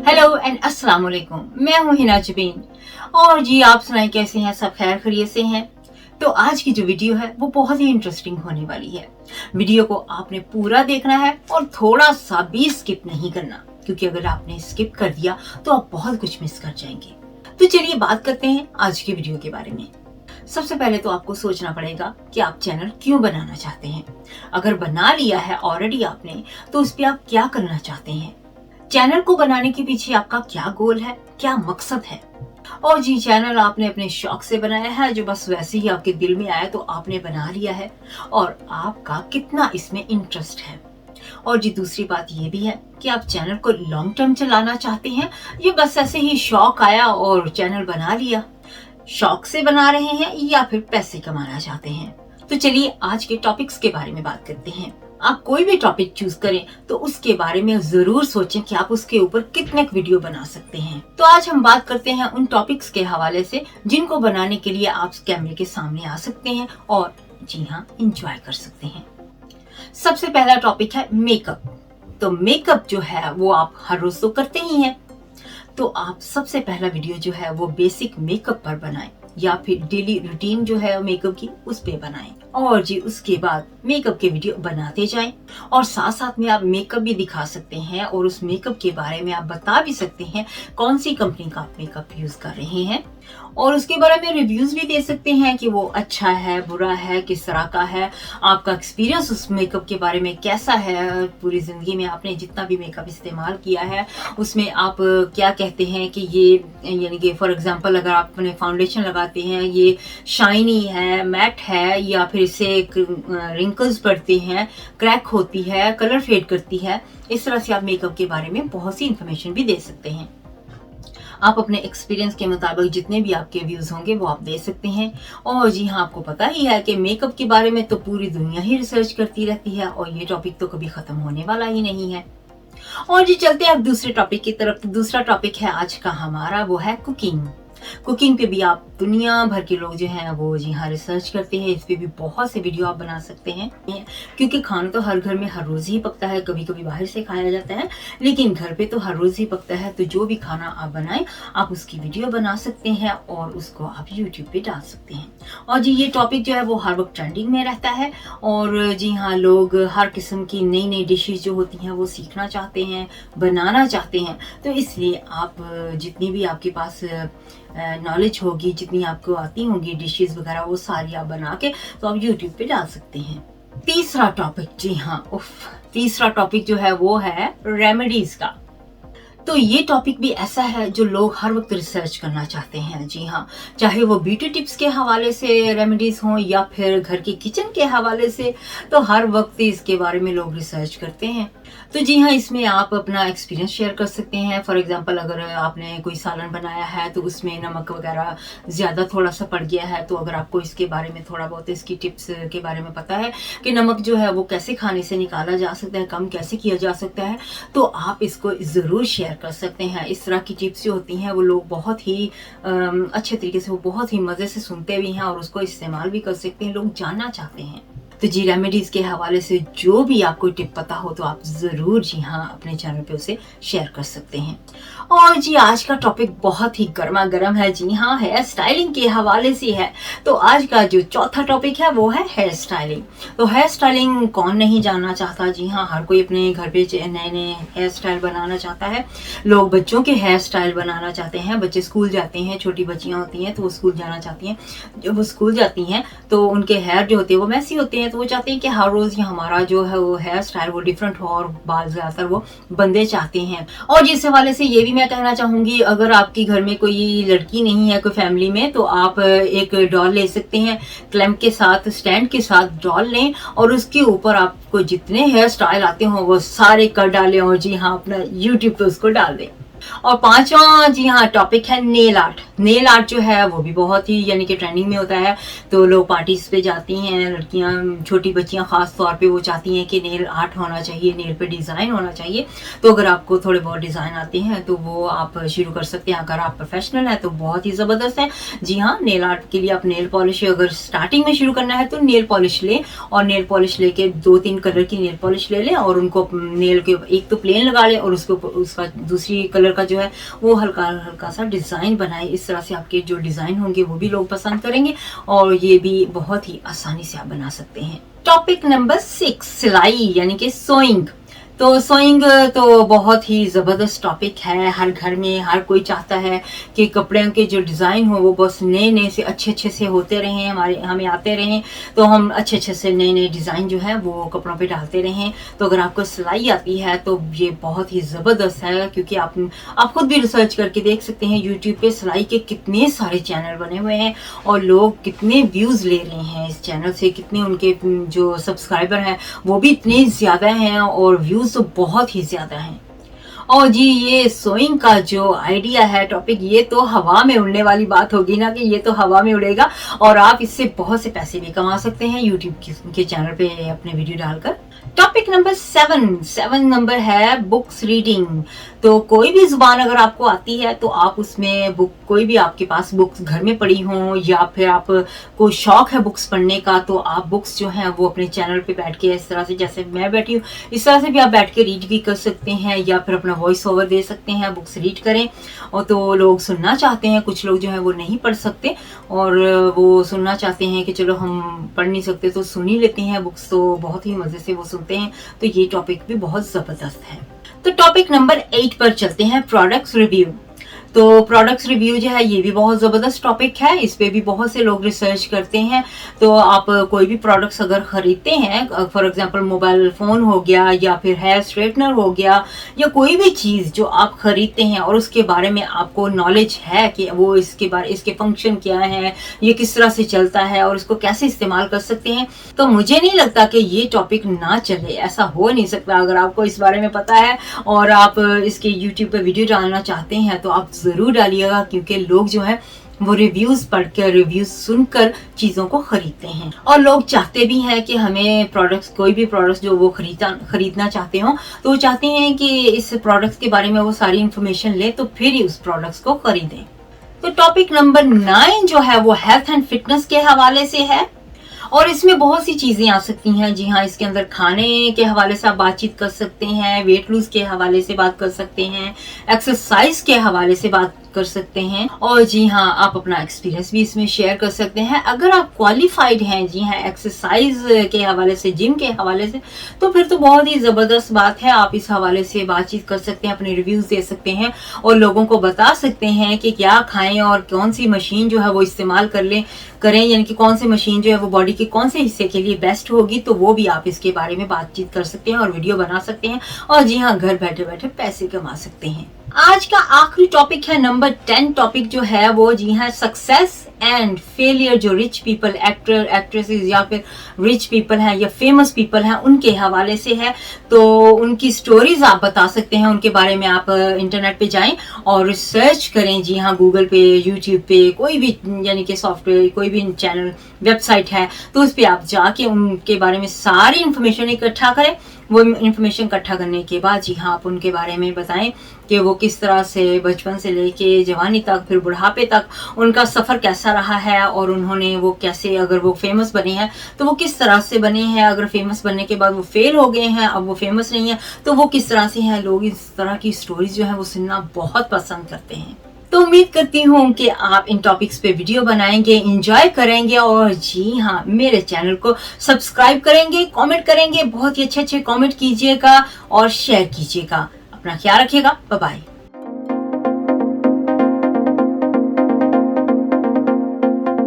Hello and अस्सलाम वालेकुम। मैं हूं हिना जबीन और जी आप सुनाएं कैसे हैं, सब खैर खैरियत से हैं। तो आज की जो वीडियो है वो बहुत ही इंटरेस्टिंग होने वाली है। वीडियो को आपने पूरा देखना है और थोड़ा सा भी स्किप नहीं करना, क्योंकि अगर आपने स्किप कर दिया तो आप बहुत कुछ मिस कर जाएंगे। तो चलिए बात करते हैं आज की वीडियो के बारे में। सबसे पहले तो आपको सोचना पड़ेगा कि आप चैनल क्यों बनाना चाहते हैं। अगर बना लिया है ऑलरेडी आपने, तो उस पर आप क्या करना चाहते हैं। चैनल को बनाने के पीछे आपका क्या गोल है, क्या मकसद है। और जी चैनल आपने अपने शौक से बनाया है, जो बस वैसे ही आपके दिल में आया तो आपने बना लिया है, और आपका कितना इसमें इंटरेस्ट है। और जी दूसरी बात ये भी है कि आप चैनल को लॉन्ग टर्म चलाना चाहते हैं, ये बस ऐसे ही शौक आया और चैनल बना लिया। शौक से बना रहे हैं या फिर पैसे कमाना चाहते हैं। तो चलिए आज के टॉपिक्स के बारे में बात करते हैं। आप कोई भी टॉपिक चूज करें तो उसके बारे में जरूर सोचें कि आप उसके ऊपर कितने वीडियो बना सकते हैं। तो आज हम बात करते हैं उन टॉपिक्स के हवाले से जिनको बनाने के लिए आप कैमरे के सामने आ सकते हैं और जी हाँ एंजॉय कर सकते हैं। सबसे पहला टॉपिक है मेकअप। तो मेकअप जो है वो आप हर रोज तो करते ही हैं, तो आप सबसे पहला वीडियो जो है वो बेसिक मेकअप पर बनाएं या फिर डेली रूटीन जो है मेकअप की उस पे बनाएं। और जी उसके बाद मेकअप के वीडियो बनाते जाएं और साथ साथ में आप मेकअप भी दिखा सकते हैं और उस मेकअप के बारे में आप बता भी सकते हैं कौन सी कंपनी का आप मेकअप यूज कर रहे हैं, और उसके बारे में रिव्यूज भी दे सकते हैं कि वो अच्छा है, बुरा है, किस तरह का है, आपका एक्सपीरियंस उस मेकअप के बारे में कैसा है। पूरी जिंदगी में आपने जितना भी मेकअप इस्तेमाल किया है उसमें आप क्या कहते हैं कि ये यानी कि फॉर एग्जांपल अगर आप अपने फाउंडेशन लगाते हैं ये शाइनी है, मैट है, या फिर इससे रिंकल्स पड़ते हैं, क्रैक होती है, कलर फेड करती है, इस तरह से आप मेकअप के बारे में बहुत सी इंफॉर्मेशन भी दे सकते हैं। आप अपने एक्सपीरियंस के मुताबिक जितने भी आपके व्यूज होंगे वो आप दे सकते हैं। और जी हाँ आपको पता ही है कि मेकअप के बारे में तो पूरी दुनिया ही रिसर्च करती रहती है और ये टॉपिक तो कभी खत्म होने वाला ही नहीं है। और जी चलते हैं अब दूसरे टॉपिक की तरफ। तो दूसरा टॉपिक है आज का हमारा, वो है कुकिंग। कुकिंग पे भी आप दुनिया भर के लोग जो हैं वो जी हाँ रिसर्च करते हैं। इस पे भी बहुत से वीडियो आप बना सकते हैं, क्योंकि खाना तो हर घर में हर रोज ही पकता है, कभी कभी बाहर से खाया जाता है, लेकिन घर पे तो हर रोज ही पकता है। तो जो भी खाना आप बनाएं आप उसकी वीडियो बना सकते हैं और उसको आप यूट्यूब पे डाल सकते हैं। और जी ये टॉपिक जो है वो हर वक्त ट्रेंडिंग में रहता है और जी हाँ लोग हर किस्म की नई नई डिशेज जो होती हैं वो सीखना चाहते हैं, बनाना चाहते हैं। तो इसलिए आप जितनी भी आपके पास नॉलेज होगी, जितनी आपको आती होंगी डिशेस वगैरह, वो सारी आप बना के तो आप यूट्यूब पे डाल सकते हैं। तीसरा टॉपिक, जी हाँ तीसरा टॉपिक जो है वो है रेमेडीज का। तो ये टॉपिक भी ऐसा है जो लोग हर वक्त रिसर्च करना चाहते हैं। जी हाँ, चाहे वो ब्यूटी टिप्स के हवाले से रेमेडीज हों या फिर घर के किचन के हवाले से, तो हर वक्त इसके बारे में लोग रिसर्च करते हैं। तो जी हाँ इसमें आप अपना एक्सपीरियंस शेयर कर सकते हैं। फॉर एग्जांपल अगर आपने कोई सालन बनाया है तो उसमें नमक वगैरह ज़्यादा थोड़ा सा पड़ गया है, तो अगर आपको इसके बारे में थोड़ा बहुत इसकी टिप्स के बारे में पता है कि नमक जो है वो कैसे खाने से निकाला जा सकता है, कम कैसे किया जा सकता है, तो आप इसको ज़रूर शेयर कर सकते हैं। इस तरह की टिप्स जो होती हैं वो लोग बहुत ही अच्छे तरीके से, वो बहुत ही मज़े से सुनते भी हैं और उसको इस्तेमाल भी कर सकते हैं, लोग जानना चाहते हैं। तो जी रेमेडीज के हवाले से जो भी आपको टिप पता हो तो आप ज़रूर जी हाँ अपने चैनल पे उसे शेयर कर सकते हैं। और जी आज का टॉपिक बहुत ही गर्मा गर्म है, जी हाँ हेयर स्टाइलिंग के हवाले से है। तो आज का जो चौथा टॉपिक है वो है हेयर स्टाइलिंग। तो हेयर स्टाइलिंग कौन नहीं जानना चाहता, जी हाँ हर कोई अपने घर पे नए नए हेयर स्टाइल बनाना चाहता है। लोग बच्चों के हेयर स्टाइल बनाना चाहते हैं, बच्चे स्कूल जाते हैं, छोटी बच्चियाँ होती हैं तो वो स्कूल जाना चाहती हैं। जब वो स्कूल जाती हैं तो उनके हेयर जो होते हैं वो मैसी होते हैं, तो वो चाहते हैं कि हर रोज ये हमारा जो है वो हेयर स्टाइल वो डिफरेंट हो और बाल ज्यादातर वो बंदे चाहते हैं। और जिस हवाले से ये भी मैं कहना चाहूंगी, अगर आपके घर में कोई लड़की नहीं है कोई फैमिली में, तो आप एक डॉल ले सकते हैं, क्लैंप के साथ स्टैंड के साथ डॉल लें और उसके ऊपर आपको जितने हेयर स्टाइल आते हो वो सारे कर डालें और जी हाँ अपना यूट्यूब पे उसको डाल दें। और पांचवा जी हाँ टॉपिक है नेल आर्ट। नेल आर्ट जो है वो भी बहुत ही यानी कि ट्रेंडिंग में होता है। तो लोग पार्टीज पे जाती हैं, लड़कियां छोटी बच्चियां खास तौर पे वो चाहती हैं कि नेल आर्ट होना चाहिए, नेल पे डिज़ाइन होना चाहिए। तो अगर आपको थोड़े बहुत डिज़ाइन आते हैं तो वो आप शुरू कर सकते हैं। अगर आप प्रोफेशनल हैं तो बहुत ही ज़बरदस्त है। जी हाँ नेल आर्ट के लिए आप नेल पॉलिश, अगर स्टार्टिंग में शुरू करना है तो नेल पॉलिश लें और नेल पॉलिश लेके 2-3 कलर की नेल पॉलिश ले लें और उनको नेल के एक तो प्लेन लगा लें और उसके ऊपर उसका दूसरी कलर का जो है वो हल्का हल्का सा डिज़ाइन बनाए। इस तरह से आपके जो डिज़ाइन होंगे वो भी लोग पसंद करेंगे और ये भी बहुत ही आसानी से आप बना सकते हैं। टॉपिक नंबर 6, सिलाई यानी कि सोइंग। तो सोइंग तो बहुत ही ज़बरदस्त टॉपिक है। हर घर में हर कोई चाहता है कि कपड़े के जो डिज़ाइन हो वो बस नए नए से अच्छे से होते रहें, हमें आते रहें, तो हम अच्छे से नए नए डिज़ाइन जो है वो कपड़ों पे डालते रहें। तो अगर आपको सिलाई आती है तो ये बहुत ही ज़बरदस्त है, क्योंकि आप खुद भी रिसर्च करके देख सकते हैं यूट्यूब पे सिलाई के कितने सारे चैनल बने हुए हैं और लोग कितने व्यूज़ ले रहे हैं इस चैनल से, कितने उनके जो सब्सक्राइबर हैं वो भी इतने ज़्यादा हैं और व्यूज़ तो बहुत ही ज़्यादा हैं। और जी ये सोइंग का जो आइडिया है टॉपिक, ये तो हवा में उड़ने वाली बात होगी ना, कि ये तो हवा में उड़ेगा और आप इससे बहुत से पैसे भी कमा सकते हैं यूट्यूब के चैनल पे अपने वीडियो डालकर। टॉपिक नंबर 7 नंबर है बुक्स रीडिंग। तो कोई भी जुबान अगर आपको आती है तो आप उसमें कोई भी आपके पास बुक्स घर में पड़ी हो या फिर आपको शौक है बुक्स पढ़ने का, तो आप बुक्स जो हैं वो अपने चैनल पे बैठ के इस तरह से, जैसे मैं बैठी हूँ इस तरह से भी आप बैठ के रीड भी कर सकते हैं या फिर अपना वॉइस ओवर दे सकते हैं, बुक्स रीड करें। और तो लोग सुनना चाहते हैं, कुछ लोग जो है वो नहीं पढ़ सकते और वो सुनना चाहते हैं कि चलो हम पढ़ नहीं सकते तो सुन ही लेते हैं बुक्स, तो बहुत ही मज़े से वो सुनते हैं। तो ये टॉपिक भी बहुत ज़बरदस्त है। तो टॉपिक नंबर 8 पर चलते हैं, प्रोडक्ट्स रिव्यू। तो प्रोडक्ट्स रिव्यू जो है ये भी बहुत ज़बरदस्त टॉपिक है, इस पे भी बहुत से लोग रिसर्च करते हैं। तो आप कोई भी प्रोडक्ट्स अगर ख़रीदते हैं, फॉर एग्जांपल मोबाइल फ़ोन हो गया या फिर हेयर स्ट्रेटनर हो गया या कोई भी चीज़ जो आप ख़रीदते हैं और उसके बारे में आपको नॉलेज है कि वो इसके फंक्शन क्या है, ये किस तरह से चलता है और इसको कैसे इस्तेमाल कर सकते हैं, तो मुझे नहीं लगता कि ये टॉपिक ना चले, ऐसा हो नहीं सकता। अगर आपको इस बारे में पता है और आप इसके यूट्यूब पर वीडियो डालना चाहते हैं तो आप ज़रूर डालिएगा, क्योंकि लोग जो है वो रिव्यूज़ पढ़कर, रिव्यूज़ सुनकर चीज़ों को खरीदते हैं और लोग चाहते भी हैं कि हमें प्रोडक्ट्स, कोई भी प्रोडक्ट्स जो वो खरीदना चाहते हो तो वो चाहते हैं कि इस प्रोडक्ट्स के बारे में वो सारी इन्फॉर्मेशन ले तो फिर ही उस प्रोडक्ट्स को खरीदें। तो टॉपिक नंबर 9 जो है वो हेल्थ एंड फिटनेस के हवाले से है और इसमें बहुत सी चीज़ें आ सकती हैं। जी हाँ, इसके अंदर खाने के हवाले से आप बातचीत कर सकते हैं, वेट लूज के हवाले से बात कर सकते हैं, एक्सरसाइज के हवाले से बात कर सकते हैं और जी हाँ, आप अपना एक्सपीरियंस भी इसमें शेयर कर सकते हैं। अगर आप क्वालिफाइड हैं, जी हाँ, एक्सरसाइज के हवाले से, जिम के हवाले से, तो फिर तो बहुत ही ज़बरदस्त बात है। आप इस हवाले से बातचीत कर सकते हैं, अपने रिव्यूज़ दे सकते हैं और लोगों को बता सकते हैं कि क्या खाएं और कौन सी मशीन जो है वो इस्तेमाल करें, यानी कि कौन सी मशीन जो है वो बॉडी के कौन से हिस्से के लिए बेस्ट होगी। तो वो भी आप इसके बारे में बातचीत कर सकते हैं और वीडियो बना सकते हैं और जी हाँ, घर बैठे बैठे पैसे कमा सकते हैं। आज का आखिरी टॉपिक है नंबर 10 टॉपिक जो है वो, जी हाँ, सक्सेस एंड फेलियर। जो रिच पीपल, एक्टर एक्ट्रेसेस या फिर रिच पीपल हैं या फेमस पीपल हैं उनके हवाले से है। तो उनकी स्टोरीज आप बता सकते हैं, उनके बारे में आप इंटरनेट पे जाएं और रिसर्च करें। जी हाँ, गूगल पे, यूट्यूब पे, कोई भी यानी कि सॉफ्टवेयर, कोई भी चैनल, वेबसाइट है तो उस पर आप जाके उनके बारे में सारी इंफॉर्मेशन इकट्ठा करें। वो इंफॉर्मेशन इकट्ठा करने के बाद जी हाँ, आप उनके बारे में बताएं कि वो किस तरह से बचपन से लेके जवानी तक, फिर बुढ़ापे तक उनका सफ़र कैसा रहा है और उन्होंने वो कैसे, अगर वो फेमस बने हैं तो वो किस तरह से बने हैं, अगर फेमस बनने के बाद वो फेल हो गए हैं, अब वो फेमस नहीं है तो वो किस तरह से हैं। लोग इस तरह की स्टोरीज जो है वो सुनना बहुत पसंद करते हैं। तो उम्मीद करती हूँ कि आप इन टॉपिक्स पे वीडियो बनाएंगे, एंजॉय करेंगे और जी हाँ, मेरे चैनल को सब्सक्राइब करेंगे, कमेंट करेंगे, बहुत ही अच्छे कमेंट कीजिएगा और शेयर कीजिएगा। अपना ख्याल रखिएगा। Bye bye.